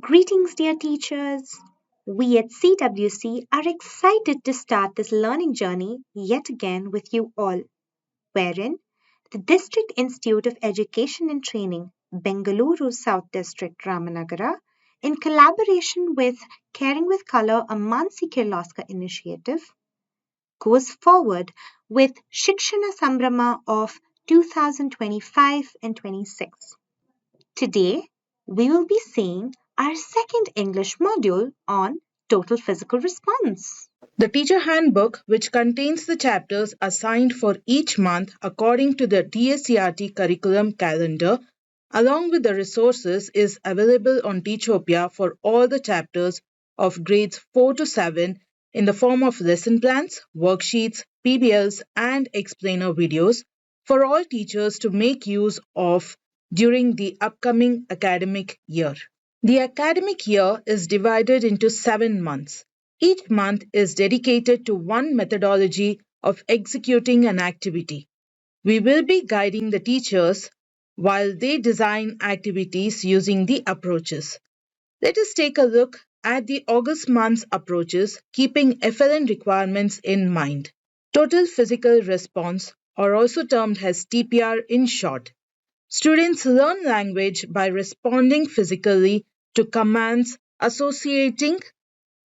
Greetings, dear teachers. We at CWC are excited to start this learning journey yet again with you all, wherein the District Institute of Education and Training, Bengaluru South District, Ramnagara, in collaboration with Caring with Color, a Mansi Kirloskar initiative, goes forward with Shikshana Sambrama of 2025 and 26. Today, we will be seeing our second English module on total physical response. The teacher handbook, which contains the chapters assigned for each month according to the TSCRT curriculum calendar, along with the resources, is available on Teachopia for all the chapters of grades 4 to 7 in the form of lesson plans, worksheets, PBLs, and explainer videos for all teachers to make use of during the upcoming academic year. The academic year is divided into 7 months. Each month is dedicated to one methodology of executing an activity. We will be guiding the teachers while they design activities using the approaches. Let us take a look at the August month's approaches, keeping FLN requirements in mind. Total physical response, or also termed as TPR in short. Students learn language by responding physically to commands, associating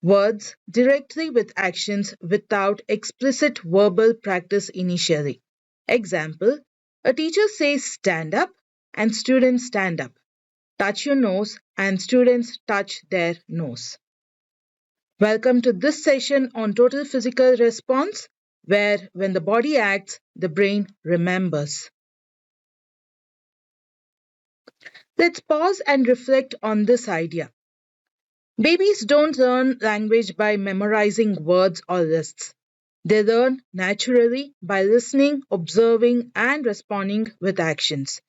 words directly with actions without explicit verbal practice initially. Example, a teacher says stand up and students stand up. Touch your nose and students touch their nose. Welcome to this session on total physical response, where when the body acts, the brain remembers. Let's pause and reflect on this idea. Babies don't learn language by memorizing words or lists. They learn naturally by listening, observing, and responding with actions.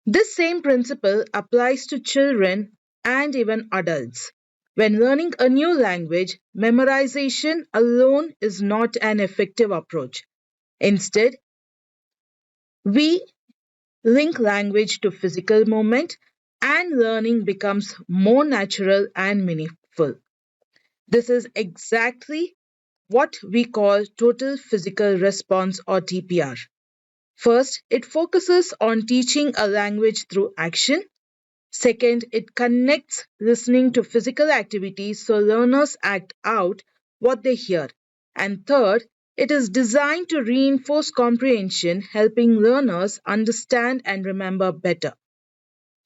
This same principle applies to children and even adults. When learning a new language, memorization alone is not an effective approach. Instead, we link language to physical movement, and learning becomes more natural and meaningful. This is exactly what we call total physical response or TPR. First, it focuses on teaching a language through action. Second, it connects listening to physical activities so learners act out what they hear. And third, it is designed to reinforce comprehension, helping learners understand and remember better.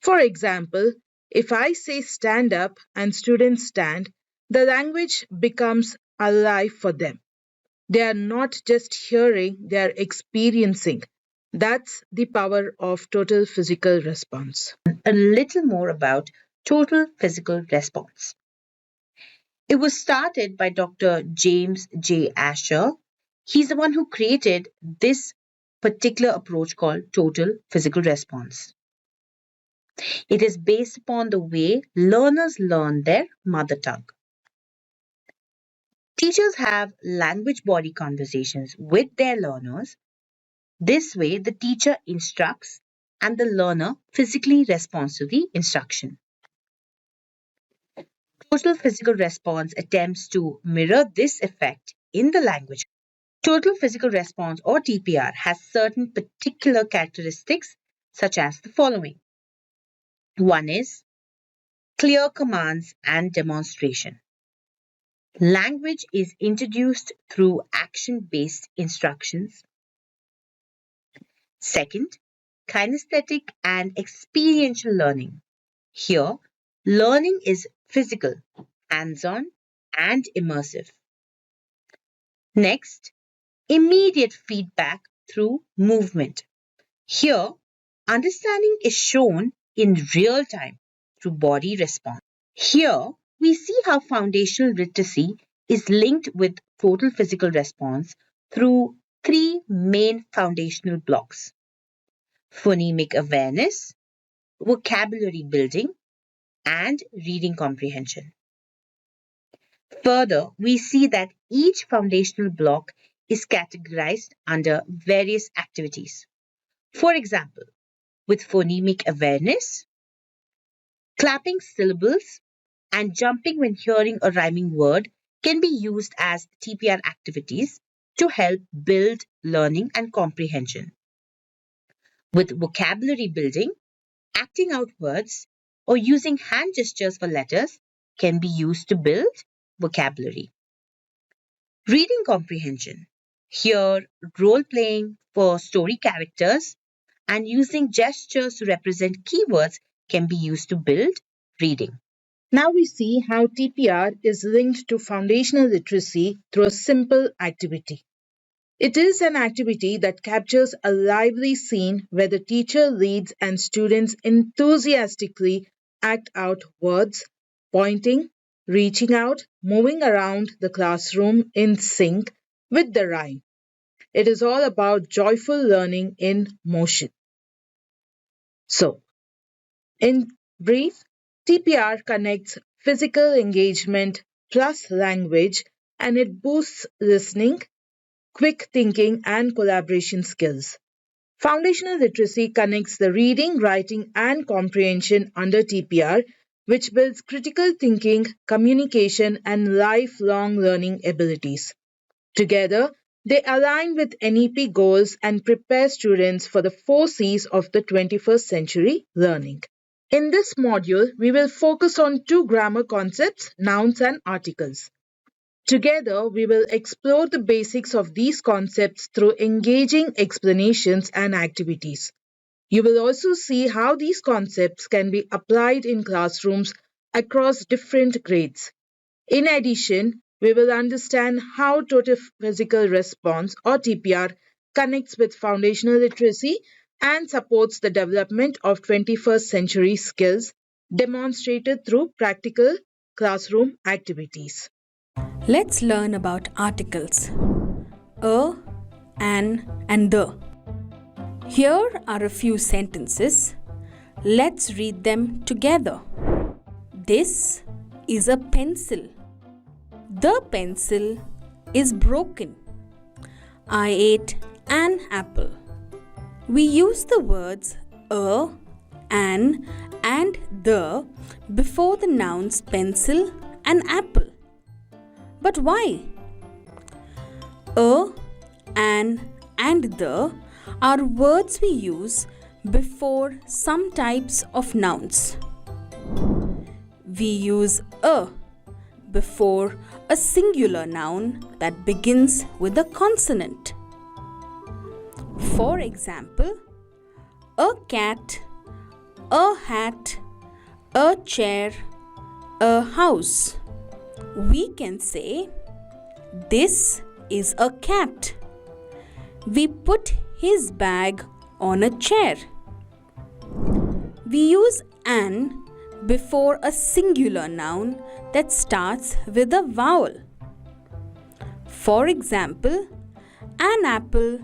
For example, if I say stand up and students stand, the language becomes alive for them. They are not just hearing, they are experiencing. That's the power of total physical response. A little more about total physical response. It was started by Dr. James J. Asher. He's the one who created this particular approach called total physical response. It is based upon the way learners learn their mother tongue. Teachers have language body conversations with their learners. This way, the teacher instructs and the learner physically responds to the instruction. Total physical response attempts to mirror this effect in the language. Total physical response or TPR has certain particular characteristics such as the following. One is clear commands and demonstration. Language is introduced through action-based instructions. Second, kinesthetic and experiential learning. Here, learning is physical, hands-on, and immersive. Next, immediate feedback through movement. Here, understanding is shown in real time through body response. Here, we see how foundational literacy is linked with total physical response through three main foundational blocks: phonemic awareness, vocabulary building, and reading comprehension. Further, we see that each foundational block is categorized under various activities. For example, with phonemic awareness, clapping syllables and jumping when hearing a rhyming word can be used as TPR activities to help build learning and comprehension. With vocabulary building, acting out words or using hand gestures for letters can be used to build vocabulary. Reading comprehension. Here, role playing for story characters and using gestures to represent keywords can be used to build reading. Now we see how TPR is linked to foundational literacy through a simple activity. It is an activity that captures a lively scene where the teacher leads and students enthusiastically act out words, pointing, reaching out, moving around the classroom in sync with the rhyme. It is all about joyful learning in motion. So, in brief, TPR connects physical engagement plus language and it boosts listening, quick thinking, and collaboration skills. Foundational literacy connects the reading, writing, and comprehension under TPR, which builds critical thinking, communication, and lifelong learning abilities. Together, they align with NEP goals and prepare students for the 4 C's of the 21st century learning. In this module, we will focus on 2 grammar concepts, nouns and articles. Together, we will explore the basics of these concepts through engaging explanations and activities. You will also see how these concepts can be applied in classrooms across different grades. In addition, we will understand how total physical response or TPR connects with foundational literacy and supports the development of 21st century skills demonstrated through practical classroom activities. Let's learn about articles. A, an, and the. Here are a few sentences. Let's read them together. This is a pencil. The pencil is broken. I ate an apple. We use the words a, an, and the before the nouns pencil and apple. But why? A, an, and the are words we use before some types of nouns. We use a before a singular noun that begins with a consonant. For example, a cat, a hat, a chair, a house. We can say, this is a cat. We put his bag on a chair. We use an before a singular noun that starts with a vowel. For example, an apple,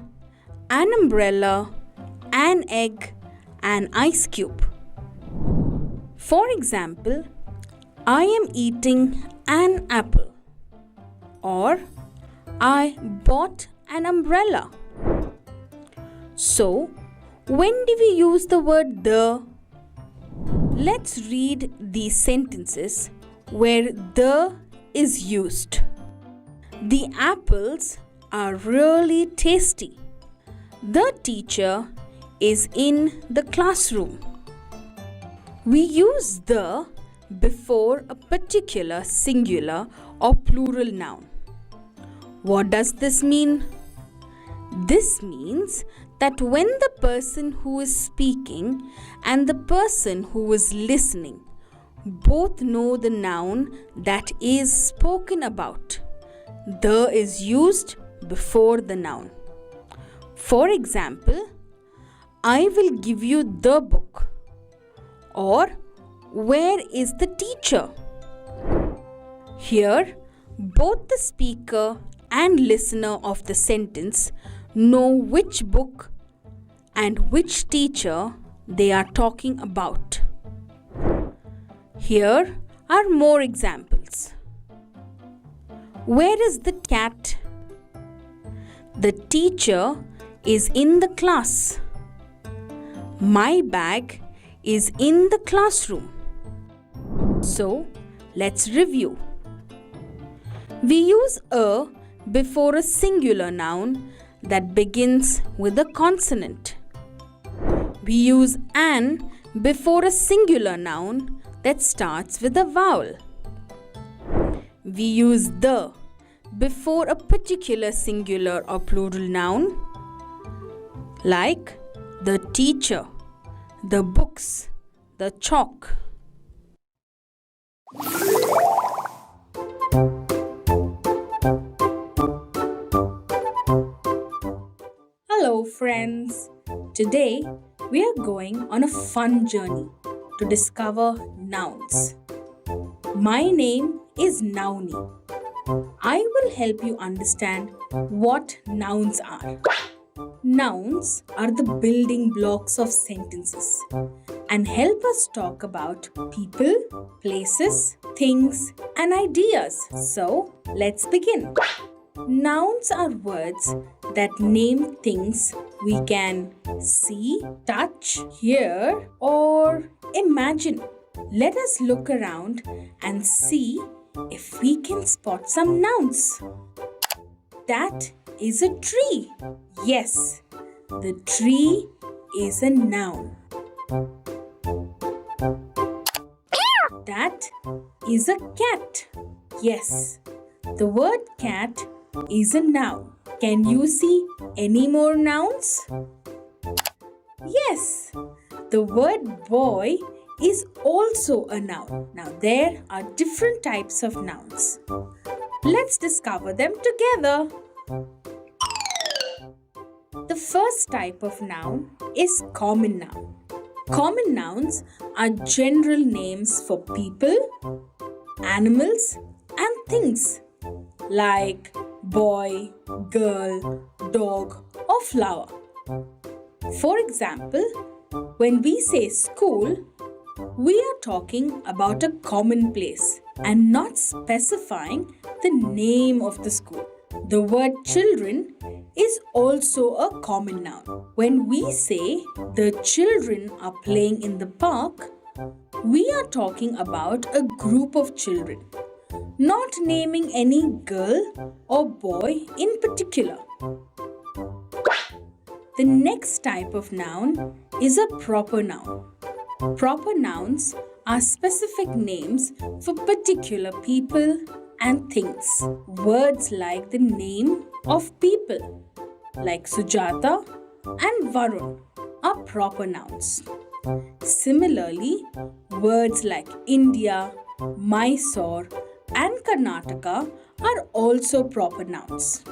an umbrella, an egg, an ice cube. For example, I am eating an apple, or I bought an umbrella. So, when do we use the word the? Let's read these sentences where the is used. The apples are really tasty. The teacher is in the classroom. We use the before a particular singular or plural noun. What does this mean? This means that when the person who is speaking and the person who is listening both know the noun that is spoken about, the is used before the noun. For example, I will give you the book, or where is the teacher? Here, both the speaker and listener of the sentence know which book and which teacher they are talking about. Here are more examples. Where is the cat? The teacher is in the class. My bag is in the classroom. So, Let's review. We use a before a singular noun that begins with a consonant. We use an before a singular noun that starts with a vowel. We use the before a particular singular or plural noun like the teacher, the books, the chalk. Hello friends! Today we are going on a fun journey to discover nouns. My name is Nauni. I will help you understand what nouns are. Nouns are the building blocks of sentences and help us talk about people, places, things, and ideas. So, let's begin. Nouns are words that name things we can see, touch, hear, or imagine. Let us look around and see if we can spot some nouns. That is a tree. Yes, the tree is a noun. That is a cat. Yes, the word cat is a noun. Can you see any more nouns? Yes, the word boy is also a noun. Now there are different types of nouns. Let's discover them together. The first type of noun is common noun. Common nouns are general names for people, animals, and things like boy, girl, dog, or flower. For example, when we say school, we are talking about a common place and not specifying the name of the school. The word children is also a common noun. When we say the children are playing in the park, we are talking about a group of children, not naming any girl or boy in particular. The next type of noun is a proper noun. Proper nouns are specific names for particular people and things. Words like the name of people, like Sujata and Varun, are proper nouns. Similarly, words like India, Mysore, and Karnataka are also proper nouns.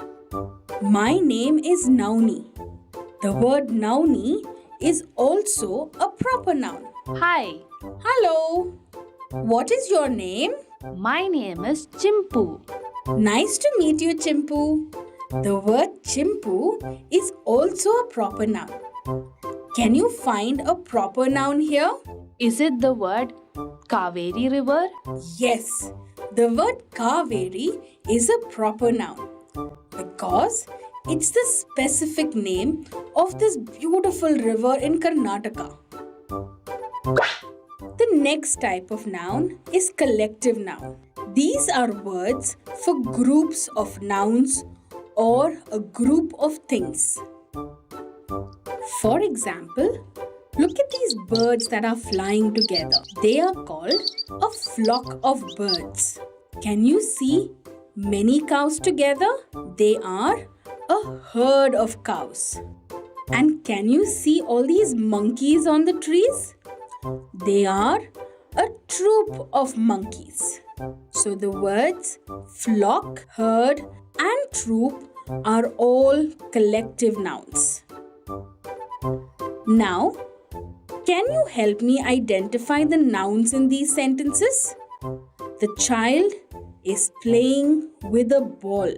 My name is Nauni. The word Nauni is also a proper noun. Hi, Hello. What is your name? my name is Chimpu. Nice to meet you, Chimpu. The word Chimpu is also a proper noun. Can you find a proper noun here? Is it the word Kaveri River? Yes, the word Kaveri is a proper noun because it's the specific name of this beautiful river in Karnataka. The next type of noun is collective noun. These are words for groups of nouns or a group of things. For example, look at these birds that are flying together. They are called a flock of birds. Can you see many cows together? They are a herd of cows. And can you see all these monkeys on the trees? They are a troop of monkeys. So the words flock, herd, and troop are all collective nouns. Now, can you help me identify the nouns in these sentences? The child is playing with a ball.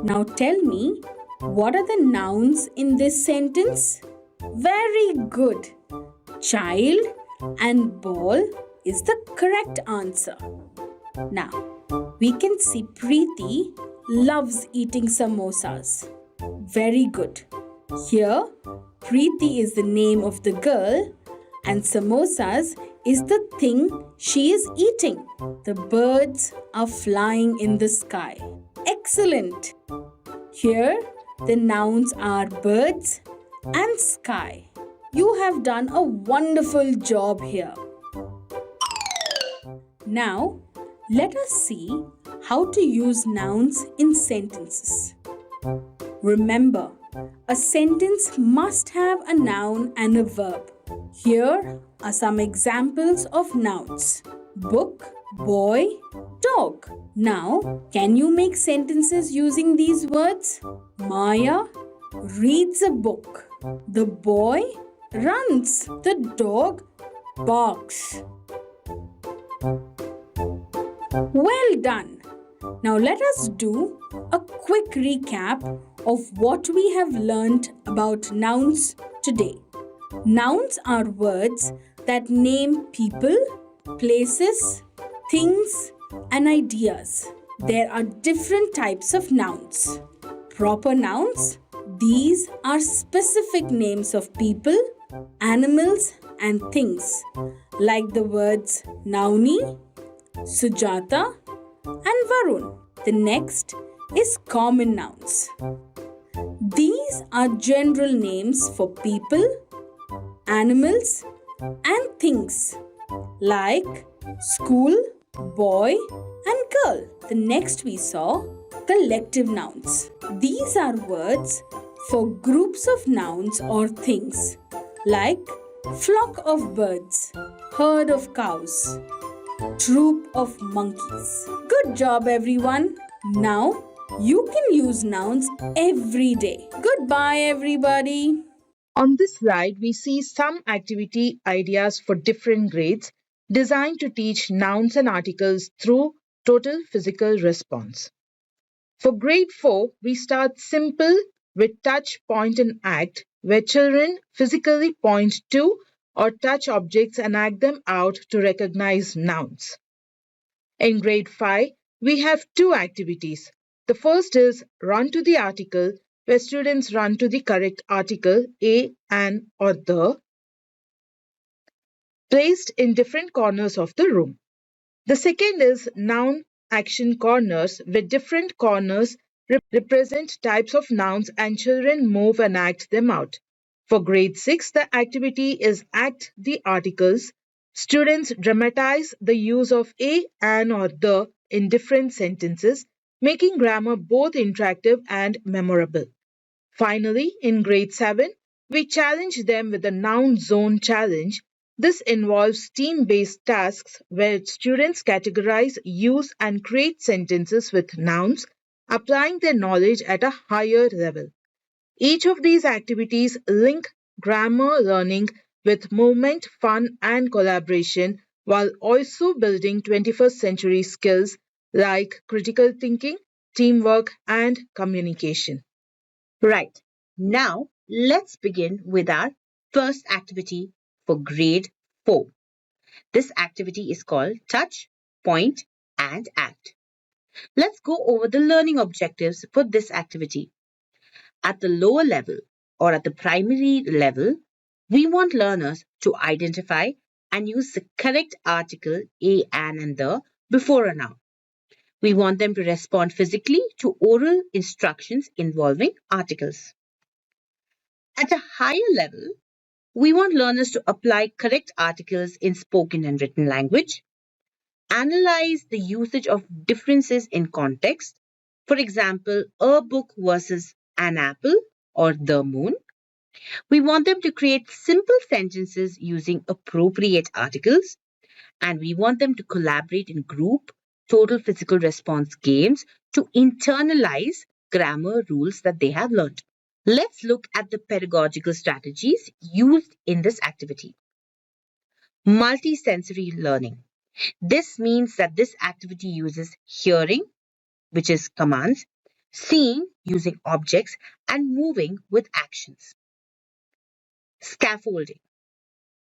Now tell me, what are the nouns in this sentence? Very good. Child and ball is the correct answer. Now, we can see Preeti loves eating samosas. Very good. Here, Preeti is the name of the girl and samosas is the thing she is eating. The birds are flying in the sky. Excellent! Here, the nouns are birds and sky. You have done a wonderful job here. Now, let us see how to use nouns in sentences. Remember, a sentence must have a noun and a verb. Here are some examples of nouns: book, boy, dog. Now, can you make sentences using these words? Maya reads a book. The boy runs. The dog barks. Well done! Now let us do a quick recap of what we have learnt about nouns today. Nouns are words that name people, places, things, and ideas. There are different types of nouns. Proper nouns, these are specific names of people, animals, and things, like the words Nauni, Sujata, and Varun. The next is common nouns. These are general names for people, animals, and things, like school, boy, and girl. The next we saw collective nouns. These are words for groups of nouns or things, like flock of birds, herd of cows, troop of monkeys. Good job, everyone. Now you can use nouns every day. Goodbye, everybody. On this slide, we see some activity ideas for different grades designed to teach nouns and articles through total physical response. For grade 4, we start simple with touch, point, and act, where children physically point to or touch objects and act them out to recognize nouns. In grade 5, we have two activities. The first is run to the article, where students run to the correct article, a, an, or the, placed in different corners of the room. The second is noun action corners, where different corners represent types of nouns and children move and act them out. For grade 6, the activity is act the articles. Students dramatize the use of a, an, or the in different sentences, making grammar both interactive and memorable. Finally, in grade 7, we challenge them with the noun zone challenge. This involves team based tasks where students categorize, use, and create sentences with nouns, applying their knowledge at a higher level. Each of these activities link grammar learning with movement, fun, and collaboration while also building 21st century skills like critical thinking, teamwork, and communication. Right. Now, let's begin with our first activity for grade 4. This activity is called Touch, Point, and Act. Let's go over the learning objectives for this activity. At the lower level or at the primary level, we want learners to identify and use the correct article a, an, and the before a noun. We want them to respond physically to oral instructions involving articles. At a higher level, we want learners to apply correct articles in spoken and written language, analyze the usage of differences in context, for example, a book versus an apple or the moon. We want them to create simple sentences using appropriate articles, and we want them to collaborate in group total physical response games to internalize grammar rules that they have learned. Let's look at the pedagogical strategies used in this activity. Multisensory learning. This means that this activity uses hearing, which is commands, seeing using objects, and moving with actions. Scaffolding.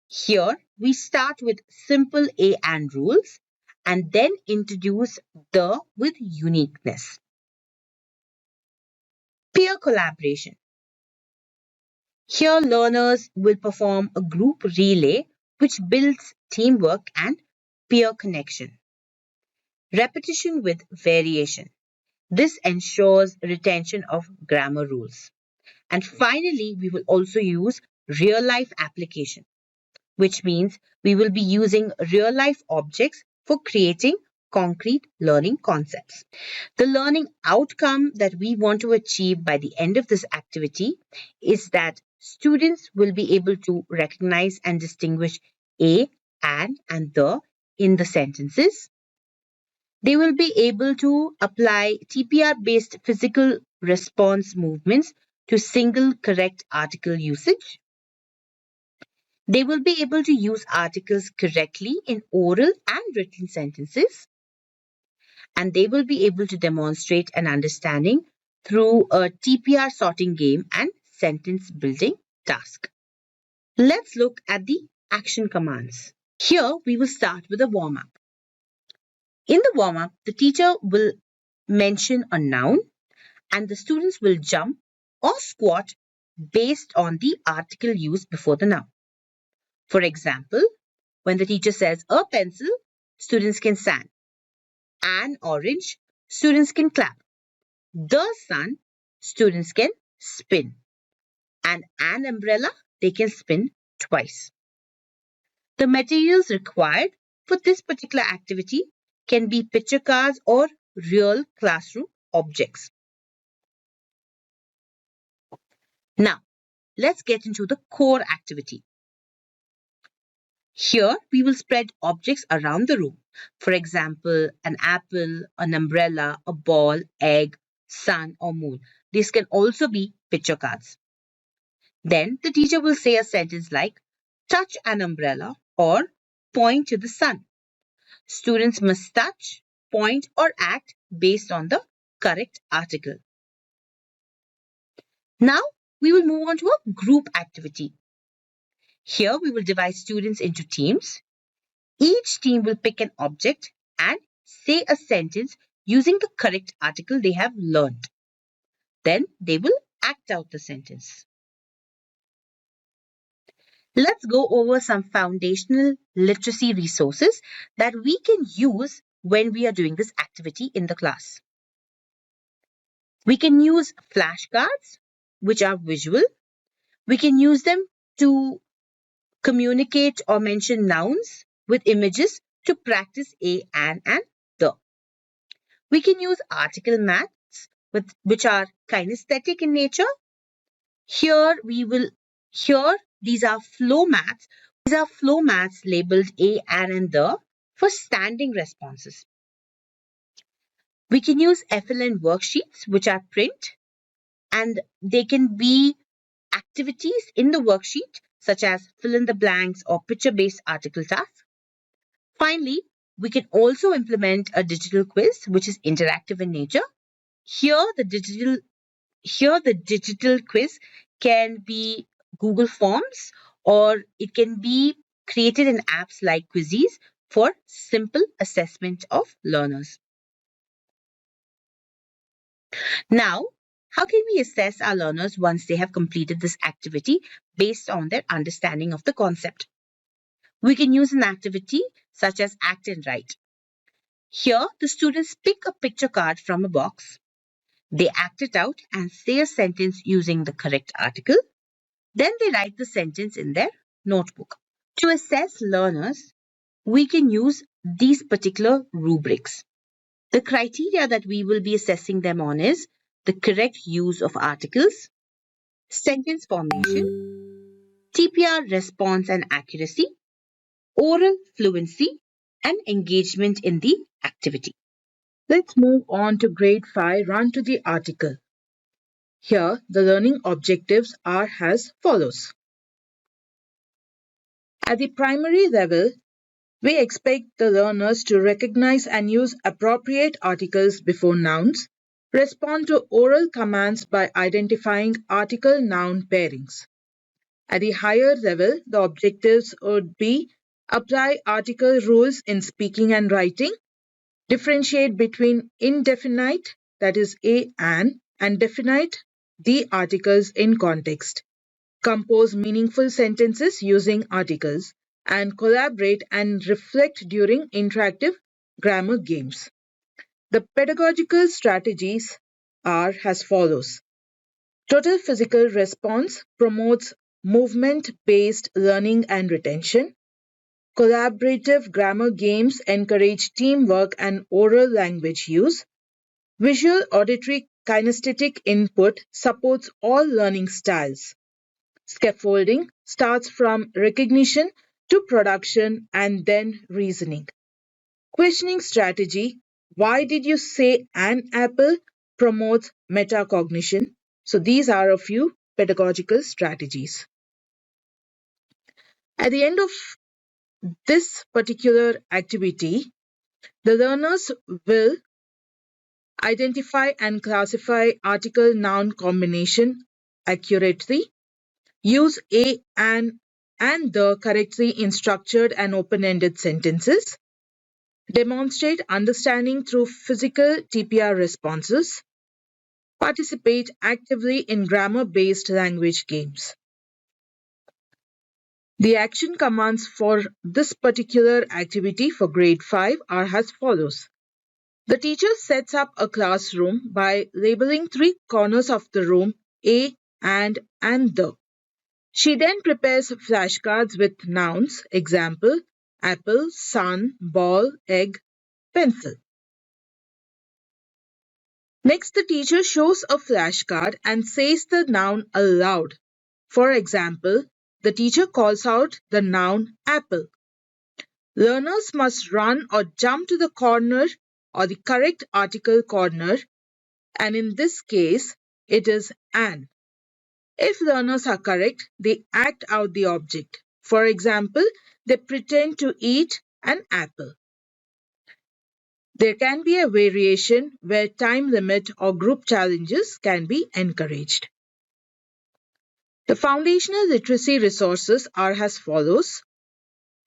Here we start with simple A and rules and then introduce the with uniqueness. Peer collaboration. Here learners will perform a group relay which builds teamwork and peer connection. Repetition with variation. This ensures retention of grammar rules. And finally, we will also use real life application, which means we will be using real life objects for creating concrete learning concepts. The learning outcome that we want to achieve by the end of this activity is that students will be able to recognize and distinguish a, an, and the in the sentences. They will be able to apply TPR based physical response movements to single correct article usage. They will be able to use articles correctly in oral and written sentences. And they will be able to demonstrate an understanding through a TPR sorting game and sentence building task. Let's look at the action commands. Here we will start with a warm up. In the warm up, the teacher will mention a noun and the students will jump or squat based on the article used before the noun. For example, when the teacher says a pencil, students can stand. An orange, students can clap. The sun, students can spin. And an umbrella, they can spin twice. The materials required for this particular activity can be picture cards or real classroom objects. Now, let's get into the core activity. Here, we will spread objects around the room. For example, an apple, an umbrella, a ball, egg, sun, or moon. These can also be picture cards. Then the teacher will say a sentence like, touch an umbrella or point to the sun. Students must touch, point, or act based on the correct article. Now, we will move on to a group activity. Here, we will divide students into teams. Each team will pick an object and say a sentence using the correct article they have learned. Then they will act out the sentence. Let's go over some foundational literacy resources that we can use when we are doing this activity in the class. We can use flashcards, which are visual. We can use them to communicate or mention nouns with images to practice a, an, and the. We can use article maths, which are kinesthetic in nature. Here these are flow maths. These are flow maths labeled a, an, and the for standing responses. We can use FLN worksheets, which are print, and they can be activities in the worksheet, such as fill in the blanks or picture-based article tasks. Finally, we can also implement a digital quiz, which is interactive in nature. Here, the digital quiz can be Google Forms or it can be created in apps like Quizzes for simple assessment of learners. Now, how can we assess our learners once they have completed this activity based on their understanding of the concept? We can use an activity such as act and write. Here, the students pick a picture card from a box. They act it out and say a sentence using the correct article. Then they write the sentence in their notebook. To assess learners, we can use these particular rubrics. The criteria that we will be assessing them on is the correct use of articles, sentence formation, TPR response and accuracy, oral fluency, and engagement in the activity. Let's move on to grade 5, run to the article. Here, the learning objectives are as follows. At the primary level, we expect the learners to recognize and use appropriate articles before nouns, respond to oral commands by identifying article-noun pairings. At the higher level, the objectives would be apply article rules in speaking and writing, differentiate between indefinite, that is a, an, and definite, the articles in context, compose meaningful sentences using articles, and collaborate and reflect during interactive grammar games. The pedagogical strategies are as follows. Total physical response promotes movement-based learning and retention. Collaborative grammar games encourage teamwork and oral language use. Visual auditory kinesthetic input supports all learning styles. Scaffolding starts from recognition to production and then reasoning. Questioning strategy, why did you say an apple, promotes metacognition. So these are a few pedagogical strategies. At the end of this particular activity, the learners will identify and classify article noun combination accurately, use a and the correctly in structured and open-ended sentences, demonstrate understanding through physical TPR responses, participate actively in grammar-based language games. The action commands for this particular activity for grade 5 are as follows. The teacher sets up a classroom by labeling 3 corners of the room A and the. She then prepares flashcards with nouns, example, apple, sun, ball, egg, pencil. Next, the teacher shows a flashcard and says the noun aloud. For example, the teacher calls out the noun apple. Learners must run or jump to the corner or the correct article corner, and in this case, it is an. If learners are correct, they act out the object. For example, they pretend to eat an apple. There can be a variation where time limit or group challenges can be encouraged. The foundational literacy resources are as follows.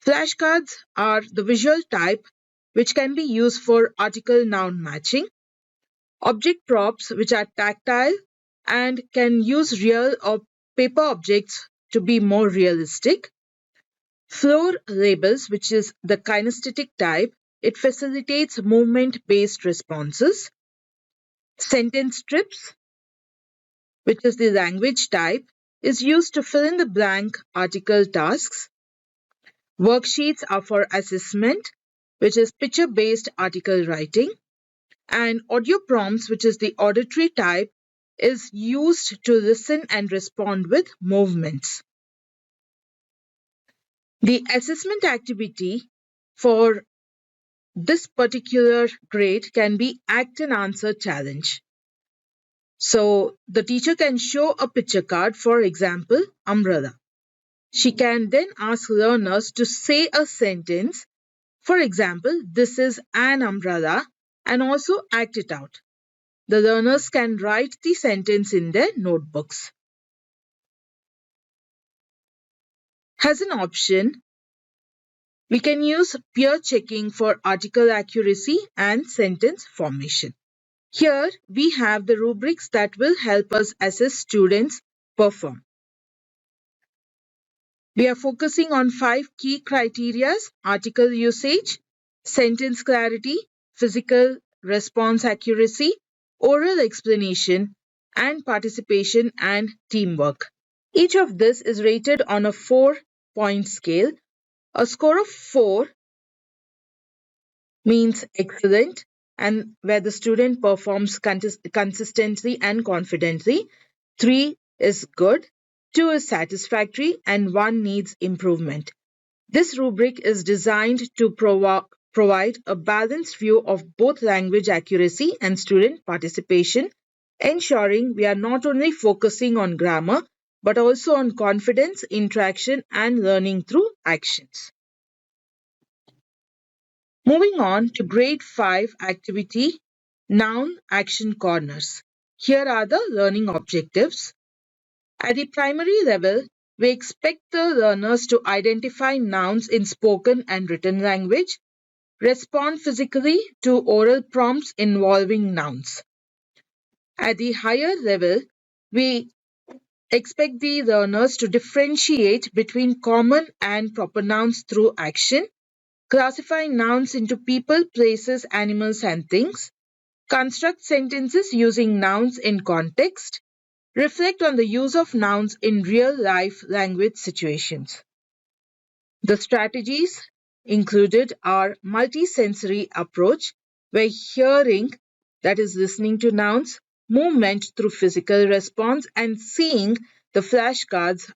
Flashcards are the visual type which can be used for article-noun matching. Object props which are tactile and can use real or paper objects to be more realistic. Floor labels, which is the kinesthetic type, it facilitates movement-based responses. Sentence strips, which is the language type, is used to fill in the blank article tasks. Worksheets are for assessment, which is picture-based article writing. And audio prompts, which is the auditory type, is used to listen and respond with movements. The assessment activity for this particular grade can be act and answer challenge. So the teacher can show a picture card, for example, umbrella. She can then ask learners to say a sentence, for example, this is an umbrella, and also act it out. The learners can write the sentence in their notebooks. As an option, we can use peer checking for article accuracy and sentence formation. Here we have the rubrics that will help us assess students' perform. We are focusing on 5 key criteria: article usage, sentence clarity, physical response accuracy, oral explanation, and participation and teamwork. Each of this is rated on a 4-point scale. A score of 4 means excellent and where the student performs consistently and confidently. 3 is good, 2 is satisfactory, and 1 needs improvement. This rubric is designed to provide a balanced view of both language accuracy and student participation, ensuring we are not only focusing on grammar but also on confidence, interaction, and learning through actions. Moving on to grade 5 activity, noun action corners. Here are the learning objectives. At the primary level, we expect the learners to identify nouns in spoken and written language, respond physically to oral prompts involving nouns. At the higher level, we Expect the learners to differentiate between common and proper nouns through action, classify nouns into people, places, animals, and things, construct sentences using nouns in context, reflect on the use of nouns in real life language situations. The strategies included are multisensory approach, where hearing, that is listening to nouns, movement through physical response, and seeing the flashcards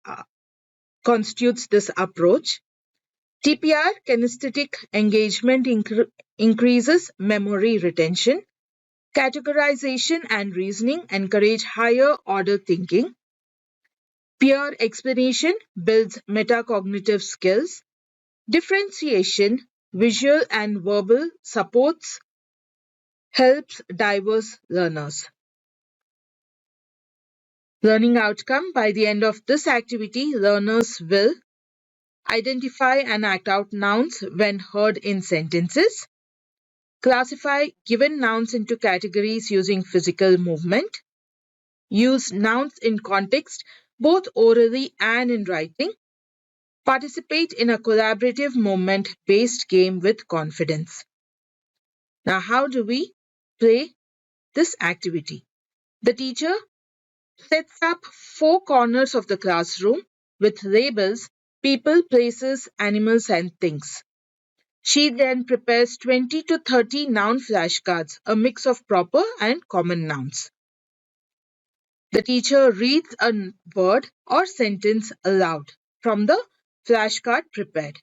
constitutes this approach. TPR, kinesthetic engagement, increases memory retention. Categorization and reasoning encourage higher order thinking. Peer explanation builds metacognitive skills. Differentiation, visual and verbal supports helps diverse learners. Learning outcome: by the end of this activity, learners will identify and act out nouns when heard in sentences, classify given nouns into categories using physical movement, use nouns in context both orally and in writing, participate in a collaborative movement-based game with confidence. Now, how do we play this activity? The teacher sets up 4 corners of the classroom with labels: people, places, animals, and things. She then prepares 20 to 30 noun flashcards, a mix of proper and common nouns. The teacher reads a word or sentence aloud from the flashcard prepared.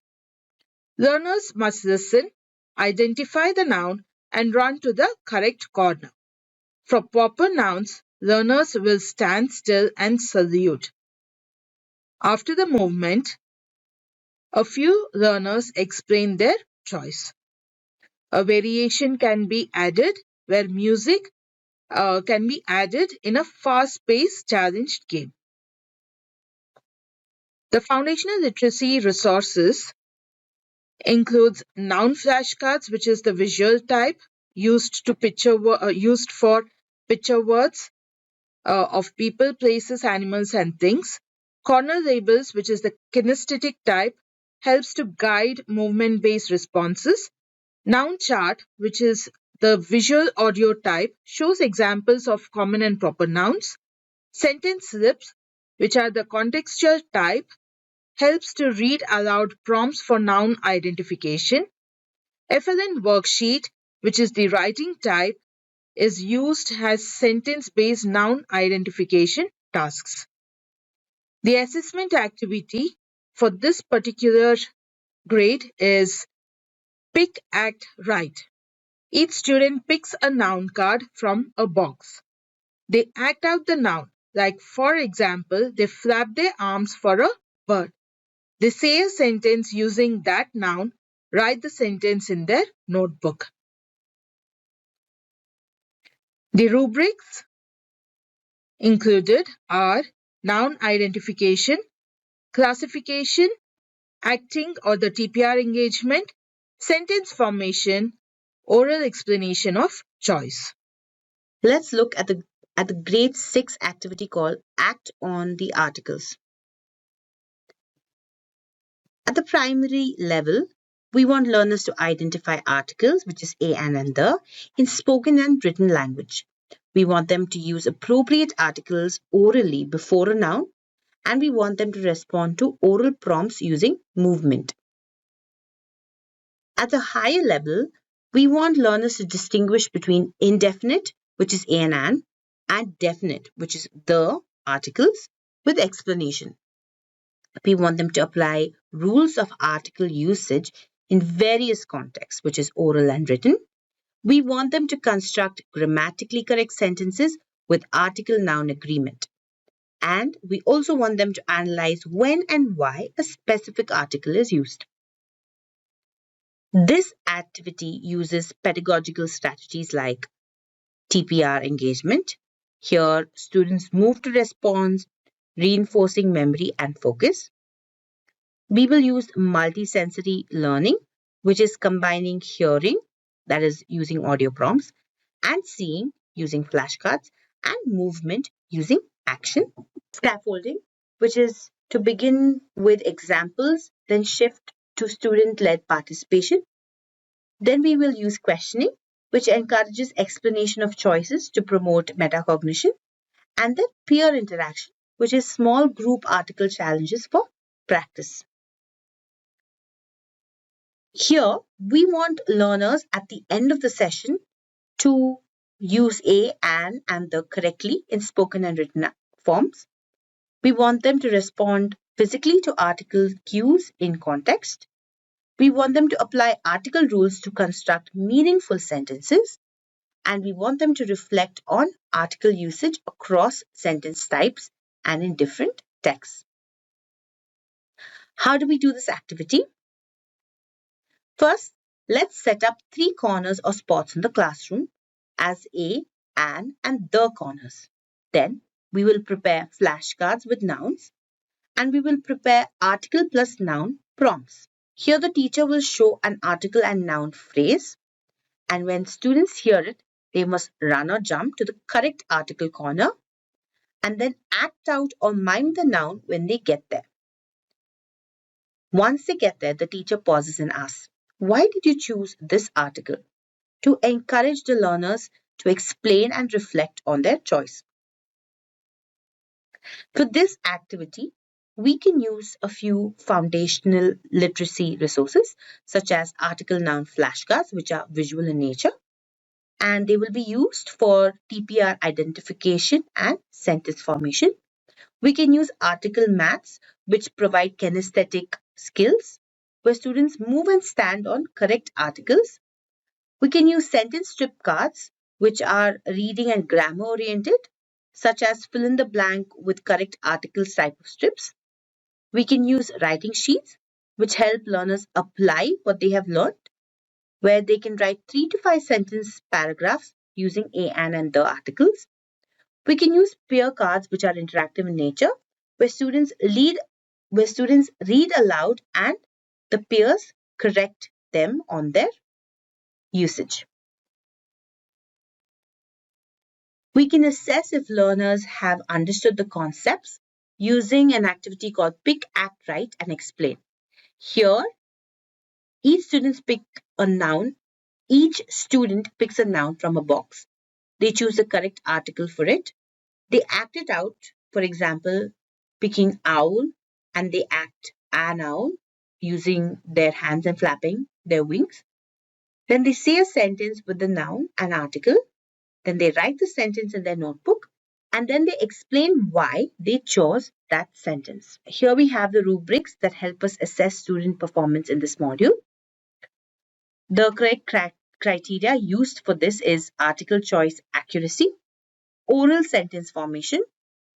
Learners must listen, identify the noun, and run to the correct corner. For proper nouns, learners will stand still and salute. After the movement, a few learners explain their choice. A variation can be added where music can be added in a fast-paced challenged game. The foundational literacy resources includes noun flashcards, which is the visual type used for picture words of people, places, animals, and things. Corner labels, which is the kinesthetic type, helps to guide movement-based responses. Noun chart, which is the visual audio type, shows examples of common and proper nouns. Sentence slips, which are the contextual type, helps to read aloud prompts for noun identification. FLN worksheet, which is the writing type, is used as sentence-based noun identification tasks. The assessment activity for this particular grade is Pick, Act, Write. Each student picks a noun card from a box. They act out the noun, like for example, they flap their arms for a bird. They say a sentence using that noun, write the sentence in their notebook. The rubrics included are noun identification, classification, acting or the TPR engagement, sentence formation, oral explanation of choice. Let's look at the grade 6 activity called Act on the Articles. At the primary level, we want learners to identify articles, which is a and the, in spoken and written language. We want them to use appropriate articles orally before a noun, and we want them to respond to oral prompts using movement. At the higher level, we want learners to distinguish between indefinite, which is a and definite, which is the articles, with explanation. We want them to apply rules of article usage in various contexts, which is oral and written. We want them to construct grammatically correct sentences with article-noun agreement. And we also want them to analyze when and why a specific article is used. This activity uses pedagogical strategies like TPR engagement. Here, students move to response, reinforcing memory and focus. We will use multisensory learning, which is combining hearing, that is using audio prompts, and seeing using flashcards, and movement using action. Scaffolding, which is to begin with examples, then shift to student-led participation. Then we will use questioning, which encourages explanation of choices to promote metacognition. And then peer interaction, which is small group article challenges for practice. Here, we want learners at the end of the session to use a, an, and the correctly in spoken and written forms. We want them to respond physically to article cues in context. We want them to apply article rules to construct meaningful sentences. And we want them to reflect on article usage across sentence types and in different texts. How do we do this activity? First, let's set up 3 corners or spots in the classroom as a, an, and the corners. Then we will prepare flashcards with nouns and we will prepare article plus noun prompts. Here the teacher will show an article and noun phrase, and when students hear it, they must run or jump to the correct article corner and then act out or mime the noun when they get there. Once they get there, the teacher pauses and asks, "Why did you choose this article?" to encourage the learners to explain and reflect on their choice. For this activity, we can use a few foundational literacy resources such as article noun flashcards, which are visual in nature, and they will be used for TPR identification and sentence formation. We can use article mats, which provide kinesthetic skills where students move and stand on correct articles. We can use sentence strip cards, which are reading and grammar oriented, such as fill in the blank with correct articles type of strips. We can use writing sheets, which help learners apply what they have learned, where they can write 3 to 5 sentence paragraphs using a, an, and the articles. We can use peer cards, which are interactive in nature, where students read aloud and the peers correct them on their usage. We can assess if learners have understood the concepts using an activity called Pick, Act, Write, and Explain. Here, each student picks a noun from a box. They choose the correct article for it. They act it out, for example, picking owl, and they act an owl using their hands and flapping their wings. Then they say a sentence with the noun and article. Then they write the sentence in their notebook and then they explain why they chose that sentence. Here we have the rubrics that help us assess student performance in this module. The correct criteria used for this is article choice accuracy, oral sentence formation,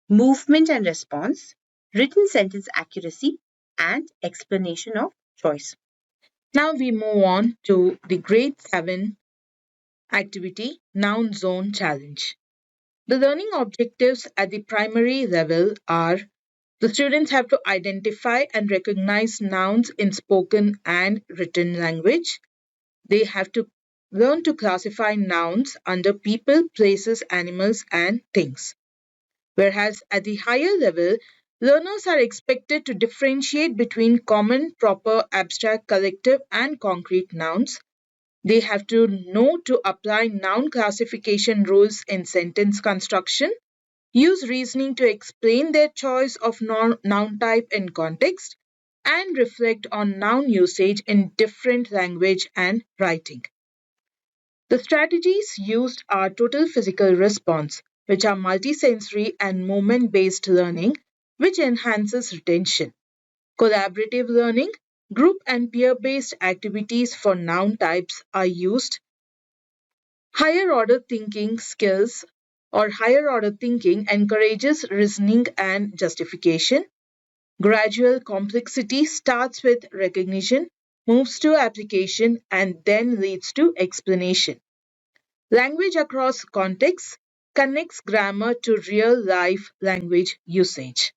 movement and response, written sentence accuracy, and explanation of choice. Now we move on to the grade 7 activity, Noun Zone Challenge. The learning objectives at the primary level are the students have to identify and recognize nouns in spoken and written language. They have to learn to classify nouns under people, places, animals, and things. Whereas at the higher level, learners are expected to differentiate between common, proper, abstract, collective, and concrete nouns. They have to know to apply noun classification rules in sentence construction, use reasoning to explain their choice of noun type in context, and reflect on noun usage in different language and writing. The strategies used are total physical response, which are multisensory and movement based learning, which enhances retention. Collaborative learning, group and peer based activities for noun types are used. Higher order thinking skills or higher order thinking encourages reasoning and justification. Gradual complexity starts with recognition, moves to application, and then leads to explanation. Language across contexts connects grammar to real life language usage.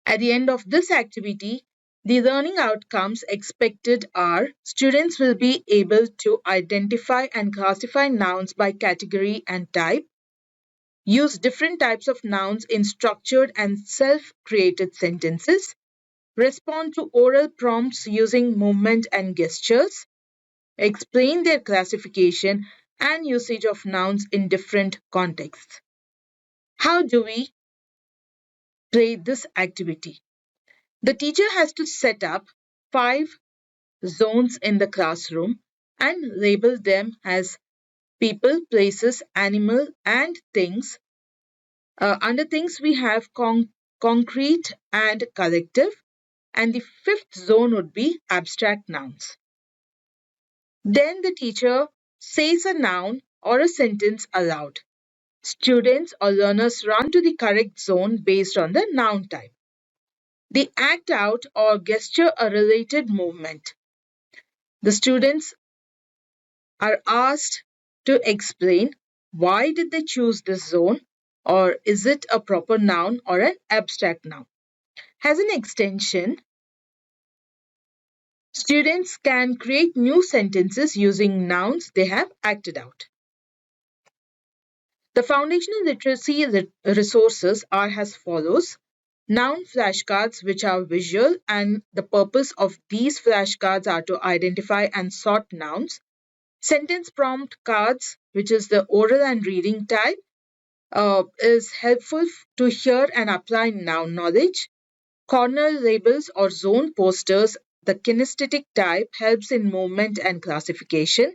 At the end of this activity, the learning outcomes expected are students will be able to identify and classify nouns by category and type. use different types of nouns in structured and self-created sentences, respond to oral prompts using movement and gestures, explain their classification and usage of nouns in different contexts. How do we play this activity? The teacher has to set up 5 zones in the classroom and label them as people, places, animal, and things. Under things, we have concrete and collective, and the 5th zone would be abstract nouns. Then the teacher says a noun or a sentence aloud. Students or learners run to the correct zone based on the noun type. They act out or gesture a related movement. The students are asked to explain why did they choose this zone, or is it a proper noun or an abstract noun. As an extension, students can create new sentences using nouns they have acted out. The foundational literacy resources are as follows. Noun flashcards, which are visual, and the purpose of these flashcards are to identify and sort nouns. Sentence prompt cards, which is the oral and reading type, is helpful to hear and apply noun knowledge. Corner labels or zone posters, the kinesthetic type, helps in movement and classification.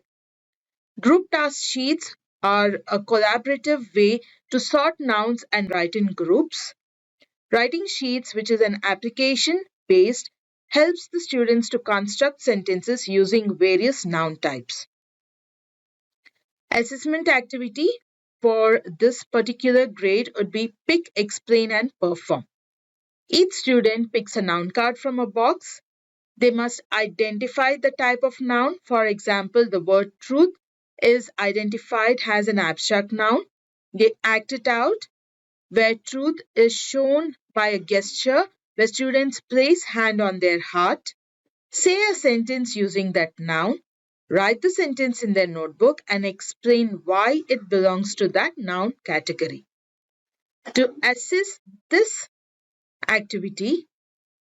Group task sheets are a collaborative way to sort nouns and write in groups. Writing sheets, which is an application based, helps the students to construct sentences using various noun types. Assessment activity for this particular grade would be pick, explain, and perform. Each student picks a noun card from a box. They must identify the type of noun. For example, the word truth is identified as an abstract noun. They act it out, where truth is shown by a gesture where students place hand on their heart. Say a sentence using that noun. Write the sentence in their notebook and explain why it belongs to that noun category. To assess this activity,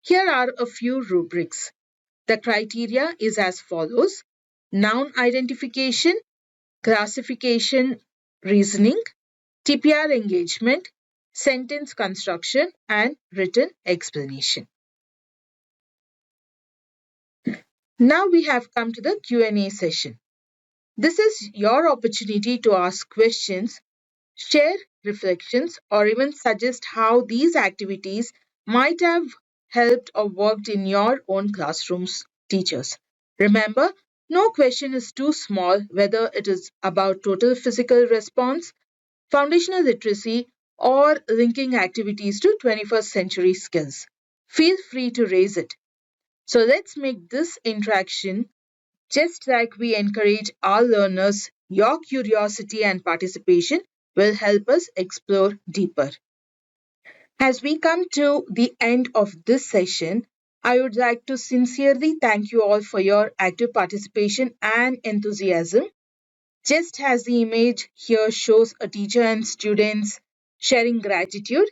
here are a few rubrics. The criteria is as follows: noun identification, classification, reasoning, TPR engagement, sentence construction, and written explanation. Now we have come to the Q&A session. This is your opportunity to ask questions, share reflections, or even suggest how these activities might have helped or worked in your own classrooms, teachers. Remember, no question is too small, whether it is about total physical response, foundational literacy, or linking activities to 21st century skills. Feel free to raise it. So let's make this interaction just like we encourage our learners. Your curiosity and participation will help us explore deeper. As we come to the end of this session, I would like to sincerely thank you all for your active participation and enthusiasm. Just as the image here shows a teacher and students sharing gratitude,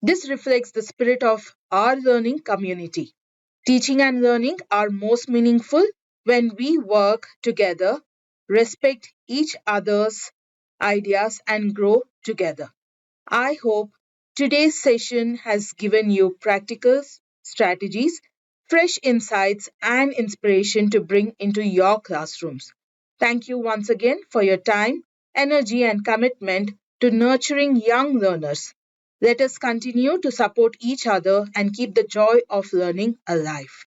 this reflects the spirit of our learning community. Teaching and learning are most meaningful when we work together, respect each other's ideas, and grow together. I hope today's session has given you practical strategies, fresh insights, and inspiration to bring into your classrooms. Thank you once again for your time, energy, and commitment to nurturing young learners. Let us continue to support each other and keep the joy of learning alive.